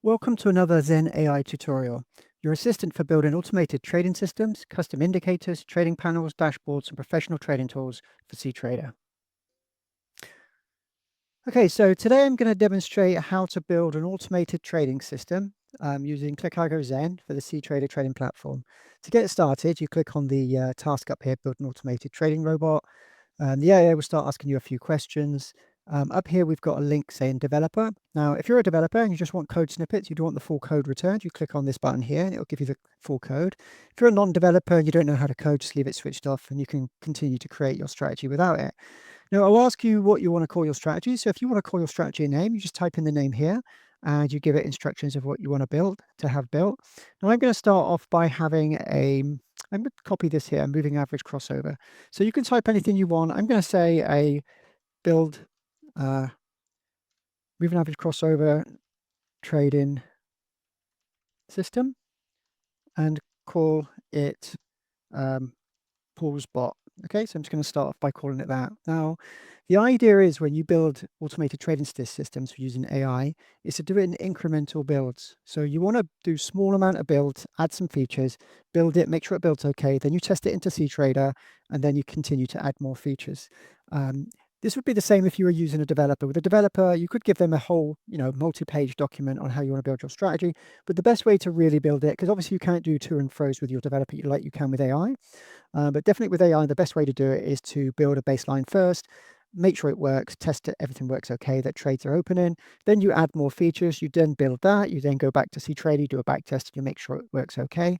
Welcome to another Zen AI tutorial, your assistant for building automated trading systems, custom indicators, trading panels, dashboards, and professional trading tools for cTrader. Okay, so today I'm going to demonstrate how to build an automated trading system using ClickAlgo Zen for the cTrader trading platform. To get started, you click on the task up here, build an automated trading robot. The AI will start asking you a few questions. Up here, we've got a link saying developer. Now, if you're a developer and you just want code snippets, you don't want the full code returned, you click on this button here and it'll give you the full code. If you're a non-developer and you don't know how to code, just leave it switched off and you can continue to create your strategy without it. Now, I'll ask you what you want to call your strategy. So if you want to call your strategy a name, you just type in the name here and you give it instructions of what you want to have built. Now, I'm going to start off by having I'm going to copy this here, moving average crossover. So you can type anything you want. I'm going to say a build moving average crossover trading system and call it um, pause bot. Okay, so I'm just going to start off by calling it that. Now, the idea is when you build automated trading systems using AI, is to do it in incremental builds. So you want to do small amount of builds, add some features, build it, make sure it builds okay. Then you test it into cTrader, and then you continue to add more features. This would be the same if you were using a developer. With a developer, you could give them a whole, multi-page document on how you want to build your strategy. But the best way to really build it, because obviously you can't do to and fro's with your developer like you can with AI. But definitely with AI, the best way to do it is to build a baseline first, make sure it works, test it, everything works okay, that trades are opening. Then you add more features, you then build that, you then go back to cTrader, you do a back test, you make sure it works okay.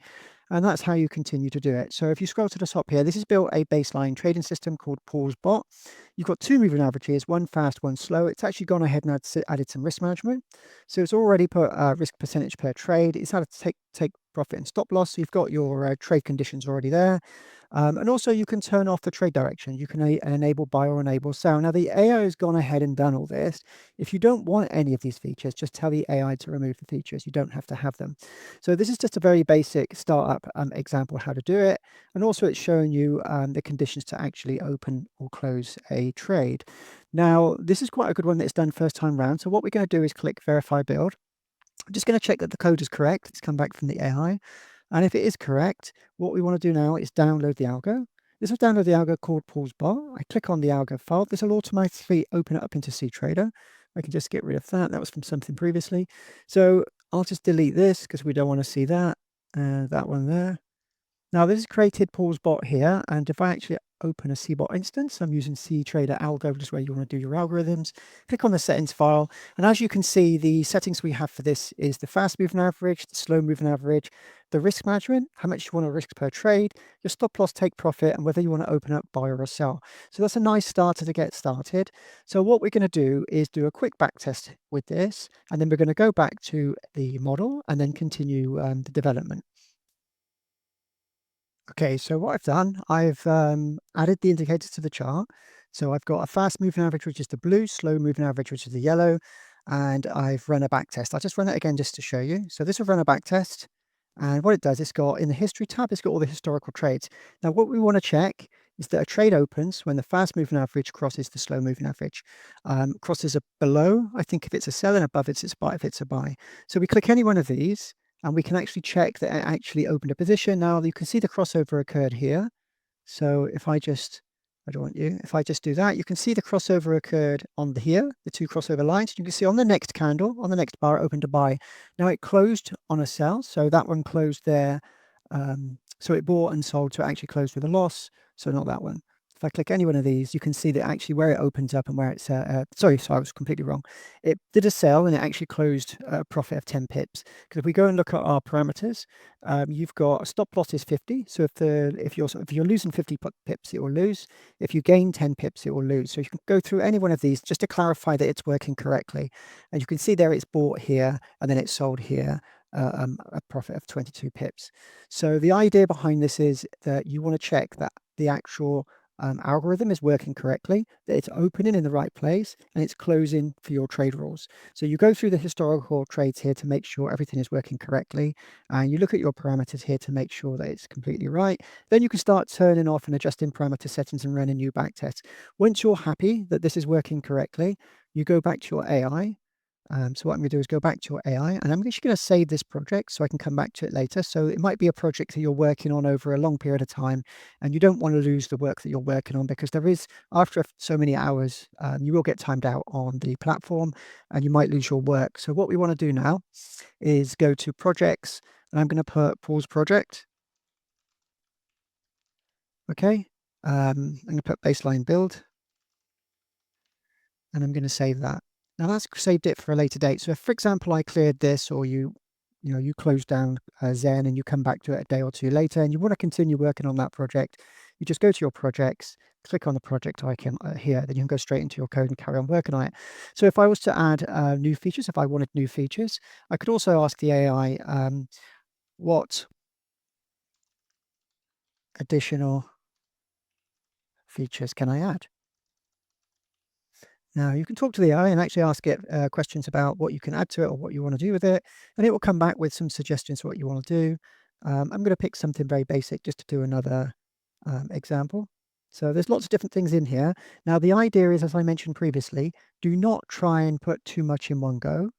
And that's how you continue to do it. So if you scroll to the top here, this is built a baseline trading system called PauseBot. You've got two moving averages, one fast, one slow. It's actually gone ahead and added some risk management. So it's already put risk percentage per trade. It's had to take profit and stop loss. So you've got your trade conditions already there. And also you can turn off the trade direction. You can enable buy or enable sell. Now the AI has gone ahead and done all this. If you don't want any of these features, just tell the AI to remove the features. You don't have to have them. So this is just a very basic startup example how to do it. And also it's showing you the conditions to actually open or close a trade. Now, this is quite a good one that's done first time round. So what we're going to do is click verify build. I'm just going to check that the code is correct. It's come back from the AI. And if it is correct, what we want to do now is download the algo. This will download the algo called PauseBot. I click on the algo file. This will automatically open it up into cTrader. I can just get rid of that. That was from something previously. So I'll just delete this because we don't want to see that. That one there. Now this is created PauseBot here, and if I actually open a cBot instance, I'm using cTrader Algo, which is where you want to do your algorithms. Click on the settings file, and as you can see, the settings we have for this is the fast moving average, the slow moving average, the risk management, how much you want to risk per trade, your stop loss, take profit, and whether you want to open up, buy or sell. So that's a nice starter to get started. So what we're going to do is do a quick back test with this, and then we're going to go back to the model and then continue the development. Okay, so what I've done, I've added the indicators to the chart. So I've got a fast moving average, which is the blue, slow moving average, which is the yellow, and I've run a back test. I'll just run it again just to show you. So this will run a back test, and what it does, it's got in the history tab, it's got all the historical trades. Now, what we want to check is that a trade opens when the fast moving average crosses the slow moving average. Crosses a below, I think if it's a sell, and above it's a buy if it's a buy. So we click any one of these, and we can actually check that it actually opened a position. Now you can see the crossover occurred here. So if I just, I don't want you, if I just do that, you can see the crossover occurred on here, the two crossover lines. You can see on the next candle, on the next bar, it opened a buy. Now it closed on a sell. So that one closed there. So it bought and sold, so it actually closed with a loss. So not that one. If I click any one of these, you can see that actually where it opens up and where it's, sorry, I was completely wrong. It did a sell and it actually closed a profit of 10 pips. Because if we go and look at our parameters, you've got a stop loss is 50. So if you're losing 50 pips, it will lose. If you gain 10 pips, it will lose. So you can go through any one of these just to clarify that it's working correctly. And you can see there it's bought here and then it's sold here. A profit of 22 pips. So the idea behind this is that you want to check that the actual algorithm is working correctly, that it's opening in the right place, and it's closing for your trade rules. So you go through the historical trades here to make sure everything is working correctly, and you look at your parameters here to make sure that it's completely right. Then you can start turning off and adjusting parameter settings and running new back tests. Once you're happy that this is working correctly, you go back to your AI, So what I'm going to do is go back to your AI, and I'm actually going to save this project so I can come back to it later. So it might be a project that you're working on over a long period of time, and you don't want to lose the work that you're working on, because there is, after so many hours, you will get timed out on the platform and you might lose your work. So what we want to do now is go to projects, and I'm going to put pause project. Okay. I'm going to put baseline build, and I'm going to save that. Now that's saved it for a later date. So if, for example, I cleared this, or you close down Zen and you come back to it a day or two later and you want to continue working on that project, you just go to your projects, click on the project icon here, then you can go straight into your code and carry on working on it. So if I was to add new features, if I wanted new features, I could also ask the AI, what additional features can I add? Now, you can talk to the AI and actually ask it questions about what you can add to it or what you want to do with it, and it will come back with some suggestions for what you want to do. I'm going to pick something very basic just to do another example. So there's lots of different things in here. Now, the idea is, as I mentioned previously, do not try and put too much in one go.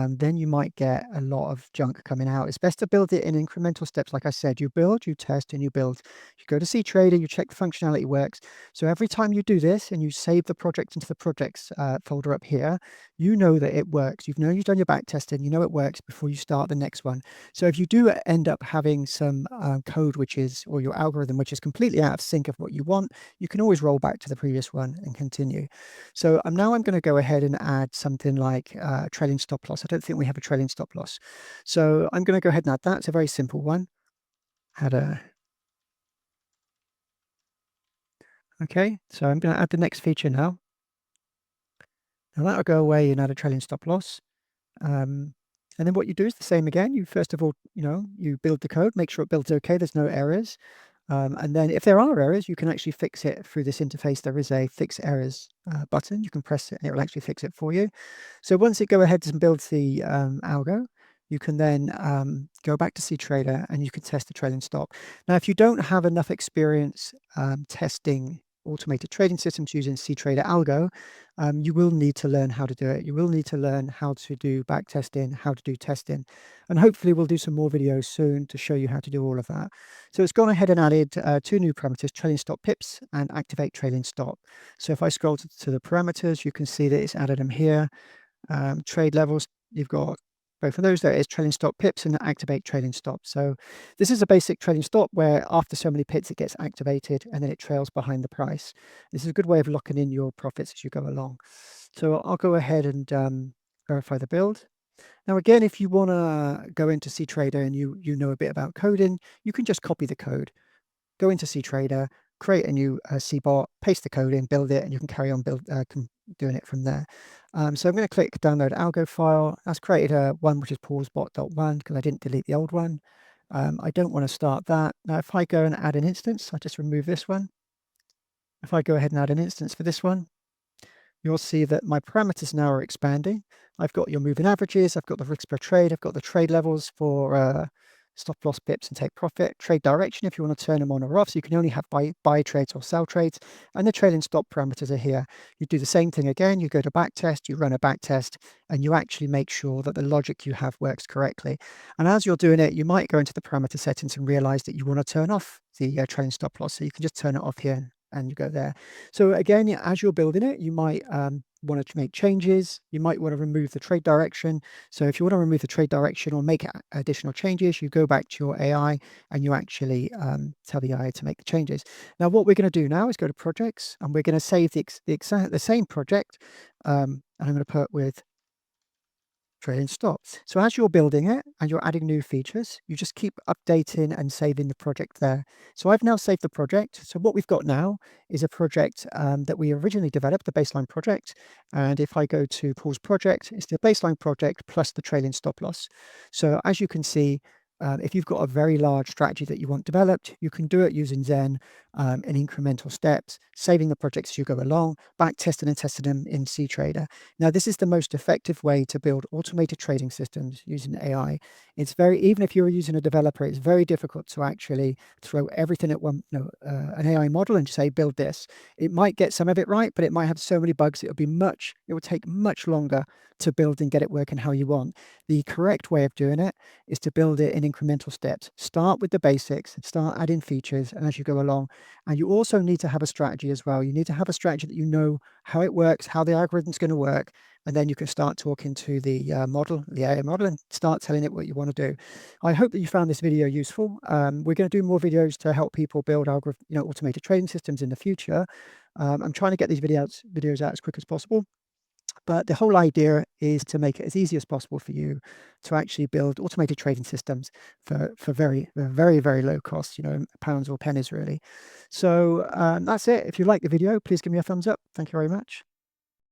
Then you might get a lot of junk coming out. It's best to build it in incremental steps. Like I said, you build, you test, and you build. You go to cTrader, you check the functionality works. So every time you do this and you save the project into the projects folder up here, you know that it works. You've done your back testing, you know it works before you start the next one. So if you do end up having some code or your algorithm which is completely out of sync of what you want, you can always roll back to the previous one and continue. So I'm going to go ahead and add something like trailing stop loss. I don't think we have a trailing stop loss. So I'm going to go ahead and add that. It's a very simple one. Okay, so I'm going to add the next feature now. Now that'll go away and add a trailing stop loss. And then what you do is the same again. You first of all, you build the code, make sure it builds okay, there's no errors. And then if there are errors, you can actually fix it through this interface. There is a fix errors button. You can press it and it will actually fix it for you. So once it go ahead and builds the algo, you can then go back to cTrader and you can test the trailing stop. Now, if you don't have enough experience testing automated trading systems using cTrader algo, you will need to learn how to do it. You will need to learn how to do back testing, how to do testing, and hopefully we'll do some more videos soon to show you how to do all of that. So it's gone ahead and added two new parameters, trailing stop pips and activate trailing stop. So if I scroll to the parameters, you can see that it's added them here. Trade levels, you've got both of those. There is trailing stop pips and activate trailing stop. So this is a basic trailing stop where after so many pips it gets activated and then it trails behind the price. This is a good way of locking in your profits as you go along. So I'll go ahead and verify the build. Now again, if you want to go into cTrader and you know a bit about coding, you can just copy the code. Go into cTrader, create a new cBot, paste the code in, build it, and you can carry on doing it from there. So I'm going to click download algo file. That's created one which is pausebot.1 because I didn't delete the old one. I don't want to start that. Now if I go and add an instance, I'll just remove this one. If I go ahead and add an instance for this one, you'll see that my parameters now are expanding. I've got your moving averages, I've got the risk per trade, I've got the trade levels for stop loss pips and take profit, trade direction if you want to turn them on or off, so you can only have buy trades or sell trades, and the trailing stop parameters are here. You do the same thing again, you go to back test, you run a back test, and you actually make sure that the logic you have works correctly. And as you're doing it, you might go into the parameter settings and realize that you want to turn off the trailing stop loss, so you can just turn it off here and you go there. So again, as you're building it, you might want to make changes. You might want to remove the trade direction. So if you want to remove the trade direction or make additional changes, you go back to your AI and you actually tell the AI to make the changes. Now, what we're going to do now is go to projects and we're going to save the same project. And I'm going to put with trailing stops. So as you're building it and you're adding new features, you just keep updating and saving the project there. So I've now saved the project. So what we've got now is a project that we originally developed, the baseline project. And if I go to pause project, it's the baseline project plus the trailing stop loss. So as you can see, if you've got a very large strategy that you want developed, you can do it using Zen in incremental steps, saving the projects as you go along, back testing and testing them in cTrader. Now, this is the most effective way to build automated trading systems using AI. It's even if you're using a developer, it's very difficult to actually throw everything at one, an AI model and just say, build this. It might get some of it right, but it might have so many bugs, it will take much longer to build and get it working how you want. The correct way of doing it is to build it in incremental steps. Start with the basics, start adding features, and as you go along. And you also need to have a strategy as well. You need to have a strategy that you know how it works, how the algorithm's going to work, and then you can start talking to the model, the AI model, and start telling it what you want to do. I hope that you found this video useful. We're going to do more videos to help people build automated trading systems in the future. I'm trying to get these videos out as quick as possible. But the whole idea is to make it as easy as possible for you to actually build automated trading systems for very low cost, pounds or pennies really. So that's it. If you like the video, please give me a thumbs up. Thank you very much.